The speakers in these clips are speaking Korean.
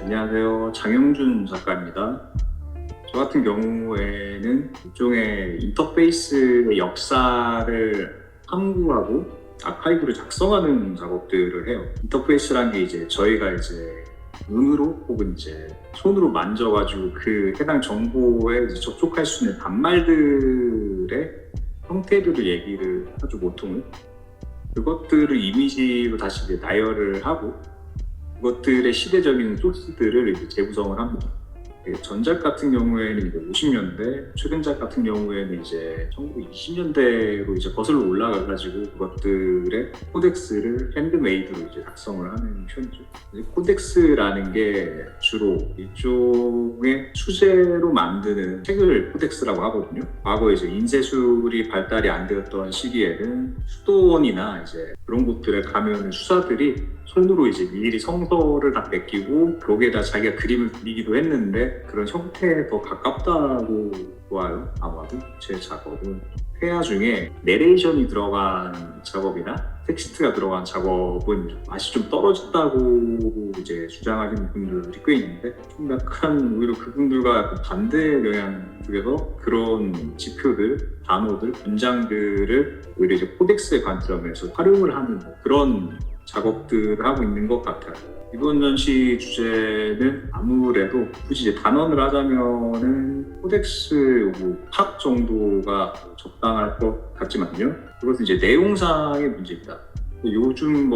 안녕하세요. 장영준 작가입니다. 저 같은 경우에는 일종의 인터페이스의 역사를 탐구하고 아카이브를 작성하는 작업들을 해요. 인터페이스란 게 이제 저희가 이제 눈으로 혹은 이제 손으로 만져가지고 그 해당 정보에 이제 접촉할 수 있는 단말들의 형태들을 얘기를 하죠, 보통은. 그것들을 이미지로 다시 이제 나열을 하고 그것들의 시대적인 소스들을 이제 재구성을 합니다. 전작 같은 경우에는 이제 50년대, 최근작 같은 경우에는 이제 1920년대로 이제 거슬러 올라가가지고 그것들의 코덱스를 핸드메이드로 이제 작성을 하는 편이죠. 코덱스라는 게 주로 일종의 수제로 만드는 책을 코덱스라고 하거든요. 과거에 이제 인쇄술이 발달이 안 되었던 시기에는 수도원이나 이제 그런 곳들에 가면 수사들이 손으로 이제 미리 성서를 다 베끼고 거기에다 자기가 그림을 그리기도 했는데 그런 형태에 더 가깝다고 봐요. 아마도 제 작업은 회화 중에 내레이션이 들어간 작업이나 텍스트가 들어간 작업은 맛이 좀 떨어진다고 이제 주장하시는 분들이 꽤 있는데 좀 약간 오히려 그분들과 약간 반대 경향 쪽에서 그런 지표들, 단어들, 문장들을 오히려 이제 코덱스의 관점에서 활용을 하는 그런 작업들을 하고 있는 것 같아요. 이번 전시 주제는 아무래도 굳이 이제 단언을 하자면은 코덱스 팝 정도가 적당할 것 같지만요. 그것은 이제 내용상의 문제입니다. 요즘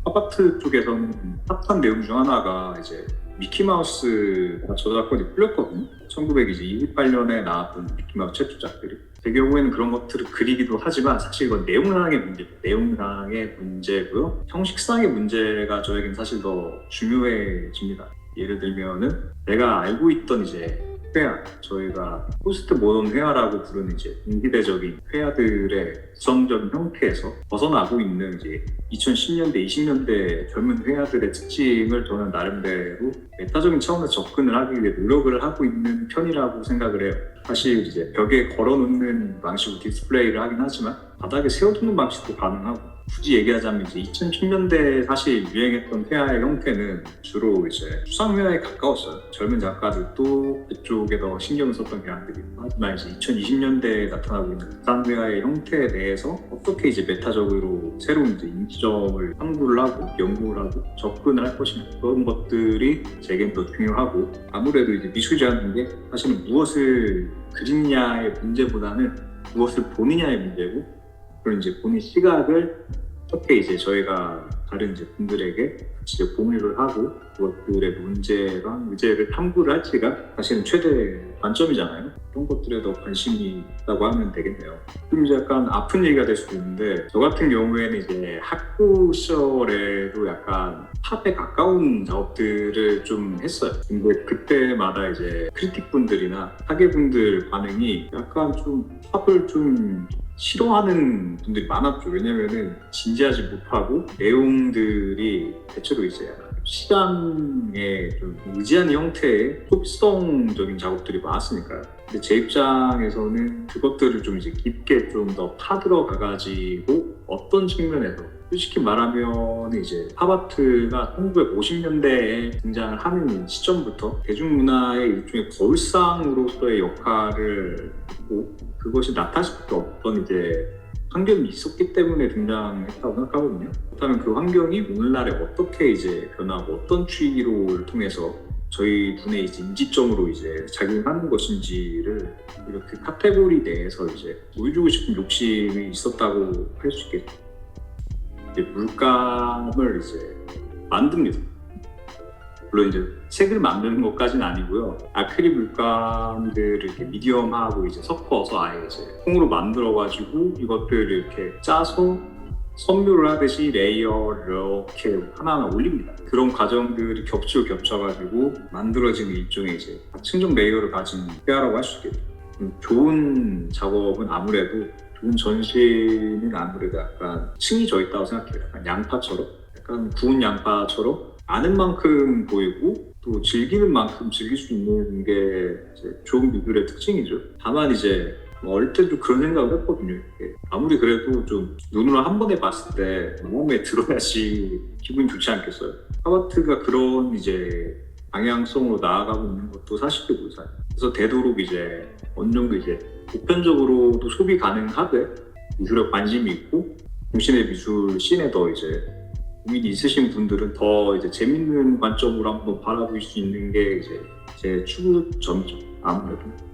팝아트 쪽에서는 핫한 내용 중 하나가 이제 미키마우스가 저작권이 풀렸거든요. 1928년에 나왔던 미키마우스 최초작들이. 제 경우에는 그런 것들을 그리기도 하지만 사실 이건 내용상의 문제고요. 형식상의 문제가 저에겐 사실 더 중요해집니다. 예를 들면은 내가 알고 있던 이제 회화, 저희가 포스트 모던 회화라고 부르는 이제 동시대적인 회화들의 구성적인 형태에서 벗어나고 있는 이제 2010년대, 20년대 젊은 회화들의 특징을 저는 나름대로 메타적인 차원에서 접근을 하기 위해 노력을 하고 있는 편이라고 생각을 해요. 사실 이제 벽에 걸어놓는 방식으로 디스플레이를 하긴 하지만 바닥에 세워두는 방식도 가능하고 굳이 얘기하자면 이제 2010년대에 사실 유행했던 회화의 형태는 주로 이제 수상회화에 가까웠어요. 젊은 작가들도 그쪽에 더 신경을 썼던 경향들이 있고 하지만 이제 2020년대에 나타나고 있는 수상회화의 형태에 대해서 어떻게 이제 메타적으로 새로운 이제 인지점을 탐구를 하고 연구를 하고 접근을 할 것인가 그런 것들이 제겐 더 중요하고 아무래도 이제 미술이라는 게 사실은 무엇을 그리냐의 문제보다는 무엇을 보느냐의 문제고 그런 이제 본인 시각을 어떻게 이제 저희가 다른 이제 분들에게 같이 이제 공유를 하고 그것들의 문제랑 의제를 탐구를 할지가 사실은 최대 관점이잖아요. 그런 것들에 더 관심이 있다고 하면 되겠네요. 좀 이제 약간 아픈 얘기가 될 수도 있는데 저 같은 경우에는 이제 학부 시절에도 약간 팝에 가까운 작업들을 좀 했어요. 근데 그때마다 이제 크리틱 분들이나 학예분들 반응이 약간 좀 팝을 좀 싫어하는 분들이 많았죠. 왜냐면은 진지하지 못하고 내용들이 대체로 이제 시간에 좀 의지한 형태의 소비성적인 작업들이 많았으니까요. 근데 제 입장에서는 그것들을 좀 이제 깊게 좀 더 파들어가가지고 어떤 측면에서 솔직히 말하면 이제 팝아트가 1950년대에 등장을 하는 시점부터 대중문화의 일종의 거울상으로서의 역할을 했고 그것이 나타날 수밖에 없던 이제 환경이 있었기 때문에 등장했다고 생각하거든요. 그렇다면 그 환경이 오늘날에 어떻게 이제 변하고 어떤 추이로를 통해서 저희 눈의 이제 임지점으로 이제 작용하는 것인지를 이렇게 카테고리 내에서 이제 보여주고 싶은 욕심이 있었다고 할 수 있겠죠. 이제 물감을 이제 만듭니다. 물론 이제 색을 만드는 것까지는 아니고요. 아크릴 물감들을 이렇게 미디엄하고 이제 섞어서 아예 이제 콩으로 만들어가지고 이것들을 이렇게 짜서 선묘를 하듯이 레이어를 이렇게 하나하나 올립니다. 그런 과정들이 겹쳐가지고 만들어지는 일종의 이제 다층적 레이어를 가진 회화라고 할 수 있겠죠. 좋은 작업은 아무래도 좋은 전시는 아무래도 약간 층이 져 있다고 생각해요. 약간 양파처럼, 약간 구운 양파처럼 아는 만큼 보이고 또 즐기는 만큼 즐길 수 있는 게 이제 좋은 미술의 특징이죠. 다만 이제 어릴 때도 그런 생각을 했거든요. 아무리 그래도 좀 눈으로 한 번에 봤을 때 마음에 들어야지 기분이 좋지 않겠어요. 팝아트가 그런 이제 방향성으로 나아가고 있는 것도 사실이고 사실. 그래서 되도록 이제 어느 정도 이제 보편적으로도 소비 가능하되 미술에 관심이 있고 동시에 미술 씬에 더 이제 고민이 있으신 분들은 더 이제 재밌는 관점으로 한번 바라볼 수 있는 게 이제 제 추구점이죠. 아무래도.